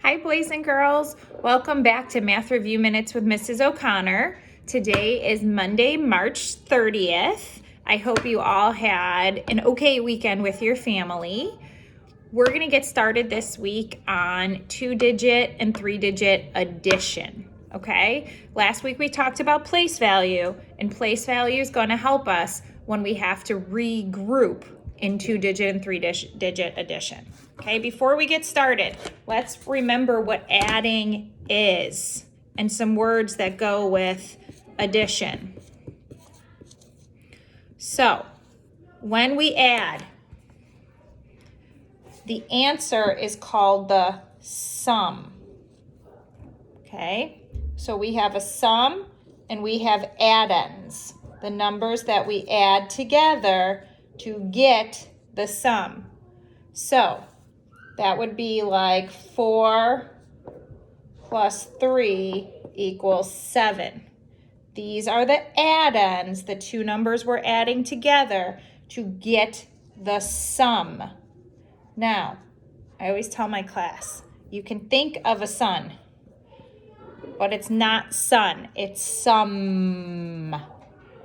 Hi, boys and girls. Welcome back to Math Review Minutes with Mrs. O'Connor. Today is Monday, March 30th. I hope you all had an okay weekend with your family. We're going to get started this week on 2-digit and 3-digit addition, okay? Last week we talked about place value, and place value is going to help us when we have to regroup in 2-digit and 3-digit addition. Okay, before we get started, let's remember what adding is and some words that go with addition. So, when we add, the answer is called the sum. Okay, so we have a sum and we have addends, the numbers that we add together to get the sum. So, that would be like 4 plus 3 equals 7. These are the addends, the two numbers we're adding together to get the sum. Now, I always tell my class, you can think of a sun, but it's not sun, it's sum.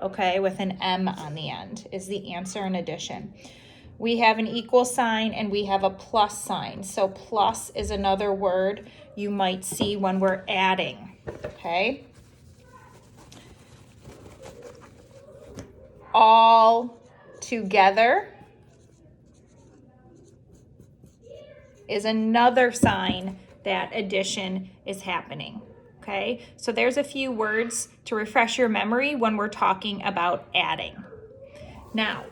Okay, with an M on the end is the answer in addition. We have an equal sign and we have a plus sign. So plus is another word you might see when we're adding, okay? All together is another sign that addition is happening, okay? So there's a few words to refresh your memory when we're talking about adding. Now,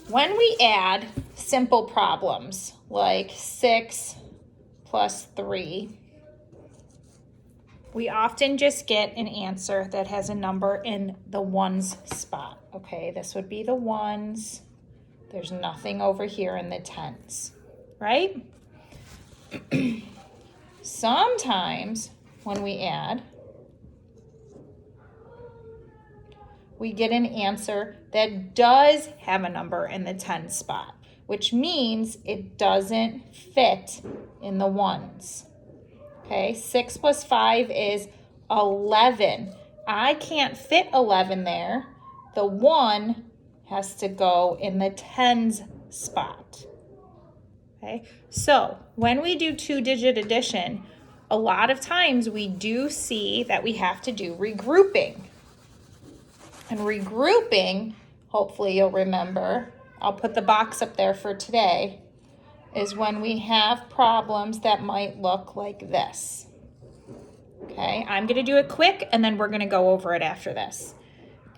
when we add simple problems like 6 plus 3, we often just get an answer that has a number in the ones spot. Okay, this would be the ones. There's nothing over here in the tens, right? Sometimes when we add, we get an answer that does have a number in the 10 spot, which means it doesn't fit in the ones. Okay, 6 plus 5 is 11. I can't fit 11 there. The 1 has to go in the tens spot. Okay, so when we do 2-digit addition, a lot of times we do see that we have to do regrouping. And regrouping, hopefully you'll remember, I'll put the box up there for today, is when we have problems that might look like this. Okay, I'm going to do it quick and then we're going to go over it after this.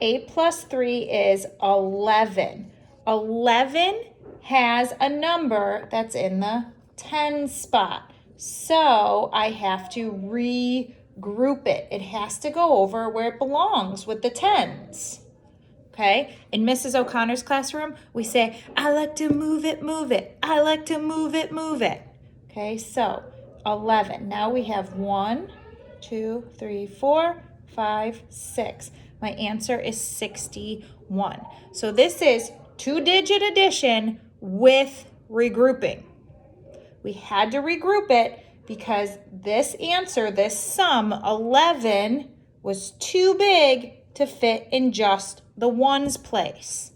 8 plus 3 is 11. 11 has a number that's in the 10 spot. So I have to regroup it. It has to go over where it belongs with the tens. Okay, in Mrs. O'Connor's classroom, we say, I like to move it, move it. I like to move it, move it. Okay, so 11. Now we have 1, 2, 3, 4, 5, 6. My answer is 61. So this is 2-digit addition with regrouping. We had to regroup it because this answer, this sum, 11, was too big to fit in just the ones place.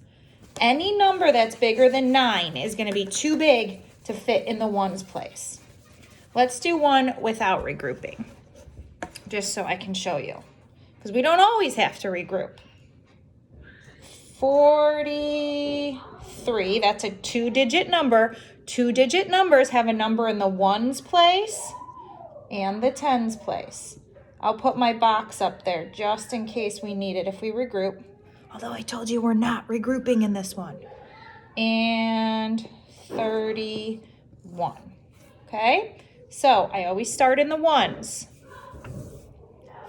Any number that's bigger than 9 is going to be too big to fit in the ones place. Let's do one without regrouping, just so I can show you, because we don't always have to regroup. 43, that's a 2-digit number. 2-digit numbers have a number in the ones place and the tens place. I'll put my box up there just in case we need it if we regroup. Although I told you we're not regrouping in this one. And 31. Okay? So I always start in the ones.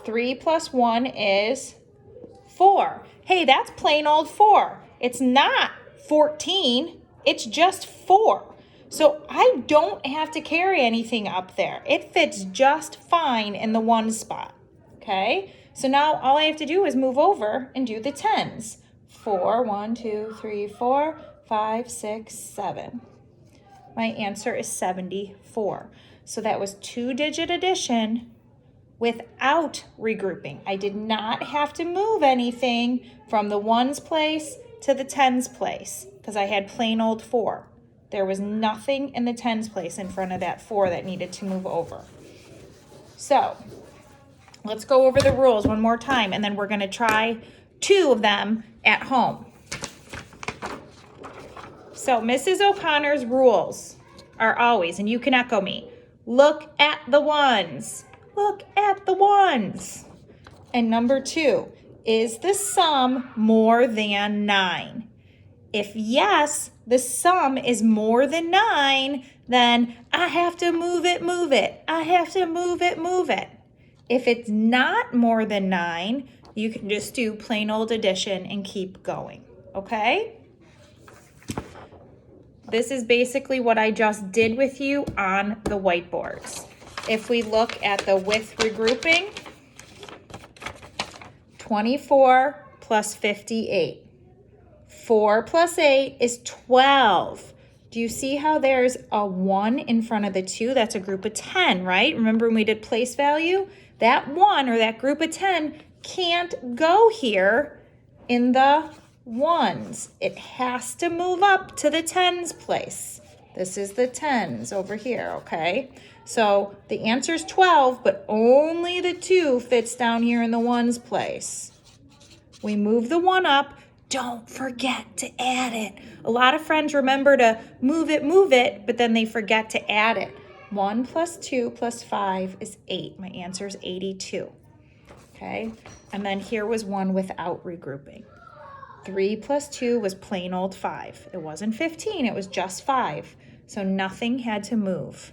3 plus 1 is 4. Hey, that's plain old 4. It's not 14. It's just 4. So I don't have to carry anything up there. It fits just fine in the one spot, okay? So now all I have to do is move over and do the tens. 4, 1, 2, 3, 4, 5, 6, 7. My answer is 74. So that was 2-digit addition without regrouping. I did not have to move anything from the ones place to the tens place because I had plain old 4. There was nothing in the tens place in front of that 4 that needed to move over. So let's go over the rules one more time, and then we're going to try 2 of them at home. So Mrs. O'Connor's rules are always, and you can echo me, look at the ones. Look at the ones. And number 2, is the sum more than 9? If yes, the sum is more than 9, then I have to move it, move it. I have to move it, move it. If it's not more than 9, you can just do plain old addition and keep going, okay? This is basically what I just did with you on the whiteboards. If we look at the with regrouping, 24 plus 58. 4 plus 8 is 12. Do you see how there's a 1 in front of the 2? That's a group of 10, right? Remember when we did place value? That 1 or that group of 10 can't go here in the ones. It has to move up to the tens place. This is the tens over here, okay? So the answer is 12, but only the 2 fits down here in the ones place. We move the 1 up. Don't forget to add it. A lot of friends remember to move it, but then they forget to add it. 1 plus 2 plus 5 is 8. My answer is 82. Okay, and then here was 1 without regrouping. 3 plus 2 was plain old 5. It wasn't 15, it was just 5. So nothing had to move.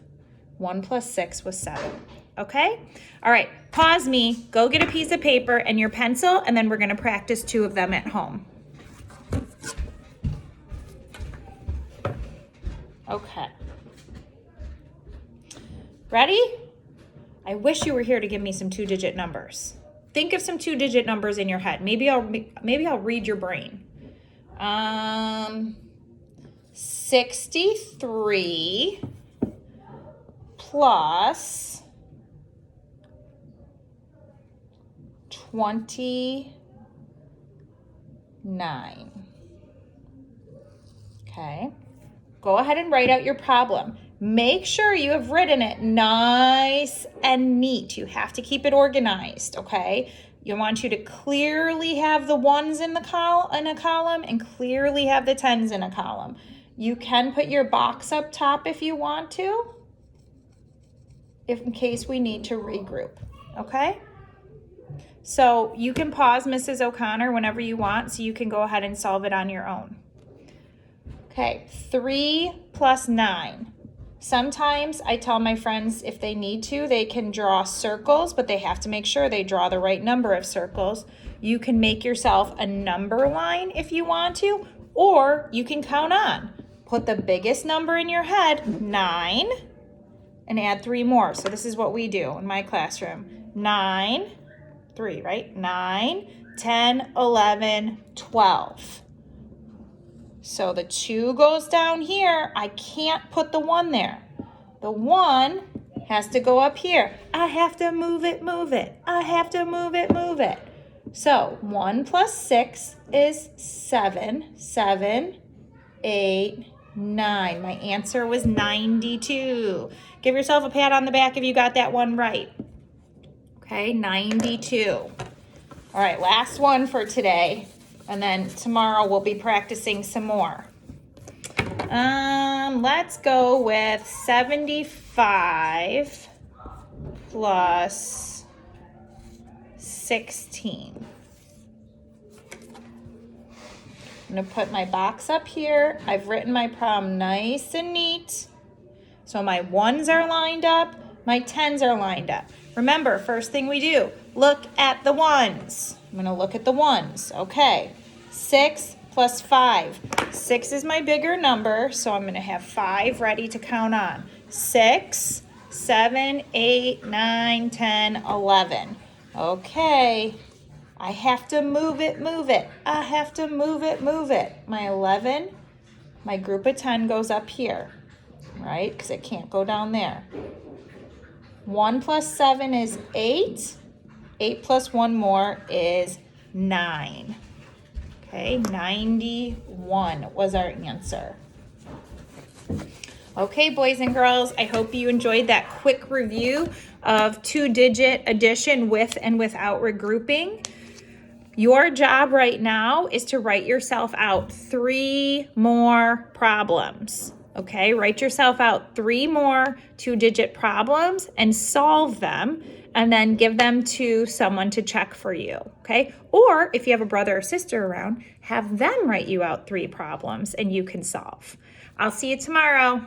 1 plus 6 was 7. Okay? All right, pause me, go get a piece of paper and your pencil, and then we're going to practice 2 of them at home. Okay. Ready? I wish you were here to give me some 2-digit numbers. Think of some 2-digit numbers in your head. Maybe I'll read your brain. 63 plus 29. Okay. Go ahead and write out your problem. Make sure you have written it nice and neat. You have to keep it organized, okay? You want you to clearly have the ones in a column and clearly have the tens in a column. You can put your box up top if you want to, in case we need to regroup, okay? So you can pause Mrs. O'Connor whenever you want, so you can go ahead and solve it on your own. Okay, 3 plus 9. Sometimes I tell my friends if they need to, they can draw circles, but they have to make sure they draw the right number of circles. You can make yourself a number line if you want to, or you can count on. Put the biggest number in your head, 9, and add 3 more. So this is what we do in my classroom. 9, 3, right? 9, 10, 11, 12. So the 2 goes down here. I can't put the 1 there. The 1 has to go up here. I have to move it, move it. I have to move it, move it. So 1 plus 6 is 7. 7, 8, 9. My answer was 92. Give yourself a pat on the back if you got that one right. Okay, 92. All right, last one for today. And then tomorrow we'll be practicing some more. Let's go with 75 plus 16. I'm going to put my box up here. I've written my problem nice and neat. So my ones are lined up, my tens are lined up. Remember, first thing we do, look at the ones. I'm going to look at the ones. Okay, 6 plus 5. 6 is my bigger number, so I'm going to have 5 ready to count on. 6, 7, 8, 9, 10, 11. Okay, I have to move it, move it. I have to move it, move it. My 11, my group of 10 goes up here. right? Because it can't go down there. 1 plus 7 is 8. 8 plus 1 more is 9. Okay, 91 was our answer. Okay, boys and girls, I hope you enjoyed that quick review of two-digit addition with and without regrouping. Your job right now is to write yourself out 3 more problems. Okay, write yourself out 3 more two-digit problems and solve them, and then give them to someone to check for you. Okay, or if you have a brother or sister around, have them write you out 3 problems and you can solve. I'll see you tomorrow.